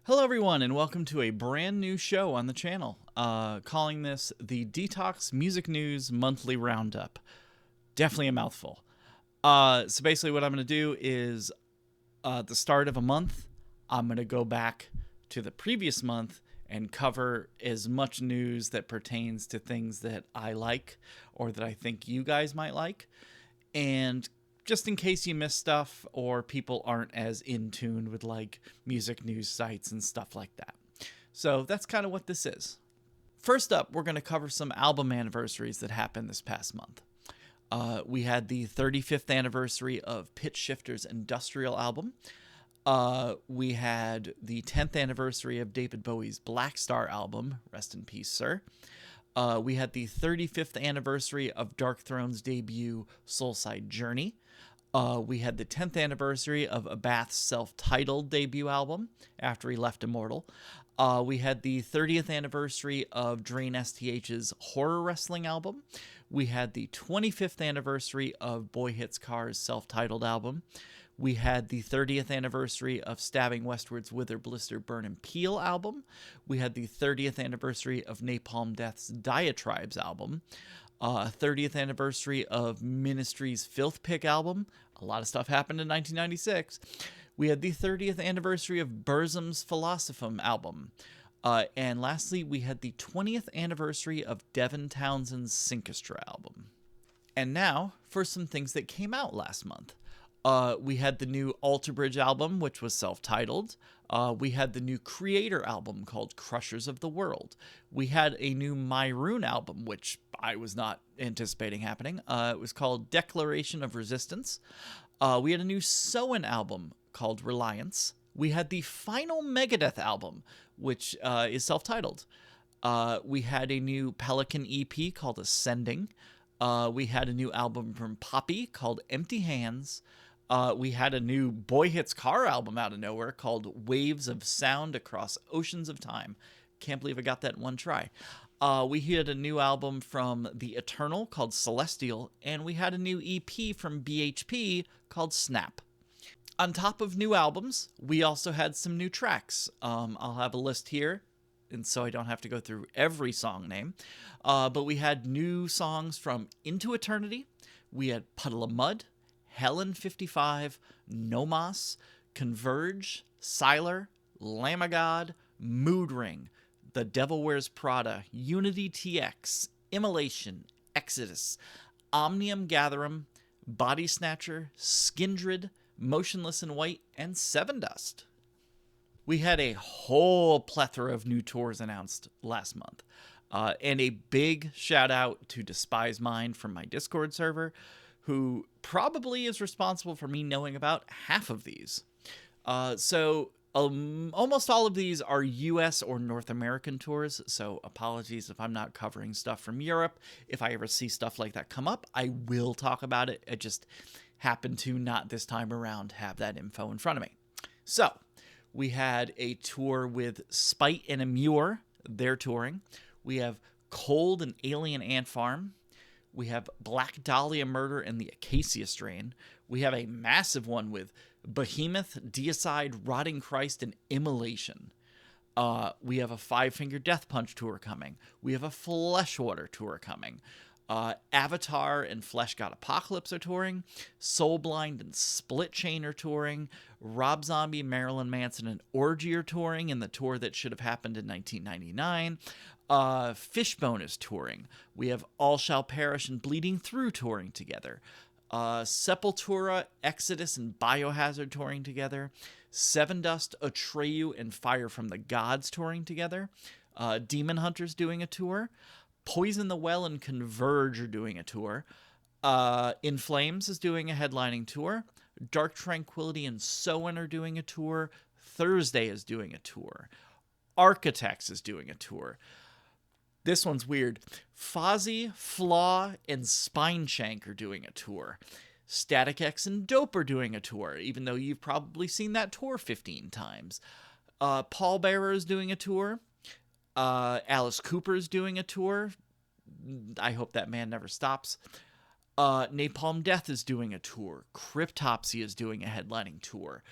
Hello, everyone, and welcome to a brand new show on the channel, calling this the Detox Music News Monthly Roundup. Definitely a mouthful. So basically what I'm going to do is, at the start of a month, I'm going to go back to the previous month and cover as much news that pertains to things that I like or that I think you guys might like. And just in case you miss stuff or people aren't as in tune with like music news sites and stuff like that. So that's kind of what this is. First up, we're going to cover some album anniversaries that happened this past month. We had the 35th anniversary of Pitch Shifter's Industrial album. We had the 10th anniversary of David Bowie's Black Star album. Rest in peace, sir. We had the 35th anniversary of Dark Throne's debut Soulside Journey. We had the 10th anniversary of Abath's self-titled debut album after he left Immortal. We had the 30th anniversary of Drain STH's horror wrestling album. We had the 25th anniversary of Boy Hits Car's self-titled album. We had the 30th anniversary of Stabbing Westward's Wither Blister Burn and Peel album. We had the 30th anniversary of Napalm Death's Diatribes album. 30th anniversary of Ministry's Filth Pick album. A lot of stuff happened in 1996. We had the 30th anniversary of Burzum's Philosophum album. And lastly, we had the 20th anniversary of Devin Townsend's Synkestra album. And now for some things that came out last month. We had the new Alter Bridge album, which was self-titled. We had the new Creator album called Crushers of the World. We had a new Myroon album, which I was not anticipating happening. It was called Declaration of Resistance. We had a new Soen album called Reliance. We had the final Megadeth album, which is self-titled. We had a new Pelican EP called Ascending. We had a new album from Poppy called Empty Hands. We had a new Boy Hits Car album out of nowhere called Waves of Sound Across Oceans of Time. Can't believe I got that in one try. We had a new album from The Eternal called Celestial, and we had a new EP from BHP called Snap. On top of new albums, we also had some new tracks. I'll have a list here, and so I don't have to go through every song name. But we had new songs from Into Eternity. We had Puddle of Mud, Helen 55, Nomos, Converge, Siler, Lamb of God, Mood Ring, The Devil Wears Prada, Unity TX, Immolation, Exodus, Omnium Gatherum, Body Snatcher, Skindred, Motionless in White, and Seven Dust. We had a whole plethora of new tours announced last month. And a big shout out to Despise Mind from my Discord server, who probably is responsible for me knowing about half of these. Almost all of these are US or North American tours, so apologies if I'm not covering stuff from Europe. If I ever see stuff like that come up, I will talk about it. I just happen to not this time around have that info in front of me. So, we had a tour with Spite and Immure. They're touring. We have Cold and Alien Ant Farm. We have Black Dahlia Murder and the Acacia Strain. We have a massive one with Behemoth, Deicide, Rotting Christ, and Immolation. We have a Five Finger Death Punch tour coming. We have a Fleshwater tour coming. Avatar and Flesh God Apocalypse are touring. Soulblind and Split Chain are touring. Rob Zombie, Marilyn Manson, and Orgy are touring in the tour that should have happened in 1999. Fishbone is touring. We have All Shall Perish and Bleeding Through touring together. Sepultura, Exodus, and Biohazard touring together. Seven Dust, Atreyu, and Fire from the Gods touring together. Demon Hunters doing a tour. Poison the Well and Converge are doing a tour. In Flames is doing a headlining tour. Dark Tranquility and Soen are doing a tour. Thursday is doing a tour. Architects is doing a tour. This one's weird. Fozzy, Flaw, and Spineshank are doing a tour. Static X and Dope are doing a tour, even though you've probably seen that tour 15 times. Paul Bearer is doing a tour. Alice Cooper is doing a tour. I hope that man never stops. Napalm Death is doing a tour. Cryptopsy is doing a headlining tour.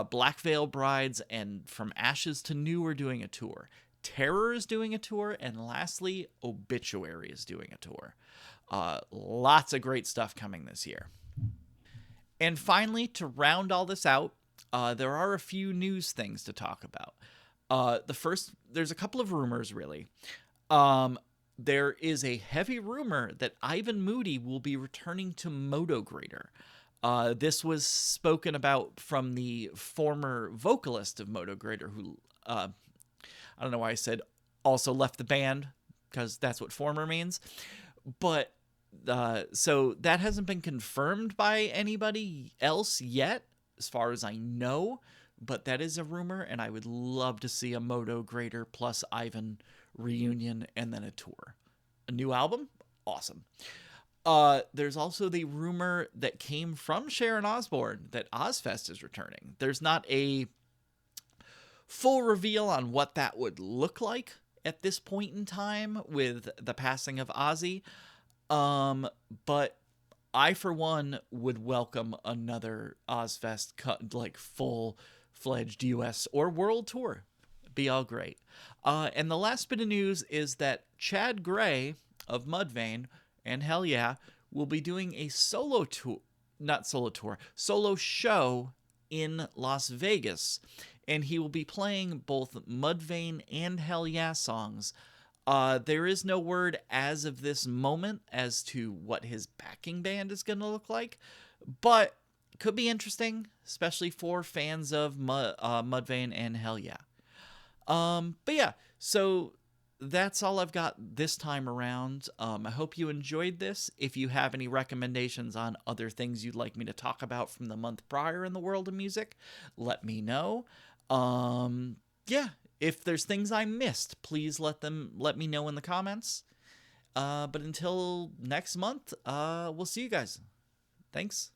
Black Veil Brides and From Ashes to New are doing a tour. Terror is doing a tour. And lastly, Obituary is doing a tour. Lots of great stuff coming this year. And finally, to round all this out, there are a few news things to talk about. The first, there's a couple of rumors, really. There is a heavy rumor that Ivan Moody will be returning to Moto Grader. This was spoken about from the former vocalist of Moto Grader, who, I don't know why I said also left the band, because that's what former means. But so that hasn't been confirmed by anybody else yet, as far as I know. But that is a rumor, and I would love to see a Moto Grader plus Ivan reunion and then a tour. A new album? Awesome. There's also the rumor that came from Sharon Osbourne that Ozfest is returning. There's not a full reveal on what that would look like at this point in time with the passing of Ozzy. But I, for one, would welcome another Ozfest like full-fledged US or world tour. Be all great. And the last bit of news is that Chad Gray of Mudvayne and Hell Yeah will be doing a solo show in Las Vegas. And he will be playing both Mudvayne and Hell Yeah songs. There is no word as of this moment as to what his backing band is going to look like, but could be interesting, especially for fans of Mudvayne and Hell Yeah. But yeah, so that's all I've got this time around. I hope you enjoyed this. If you have any recommendations on other things you'd like me to talk about from the month prior in the world of music, let me know. Yeah, if there's things I missed, please let me know in the comments. But until next month, we'll see you guys. Thanks.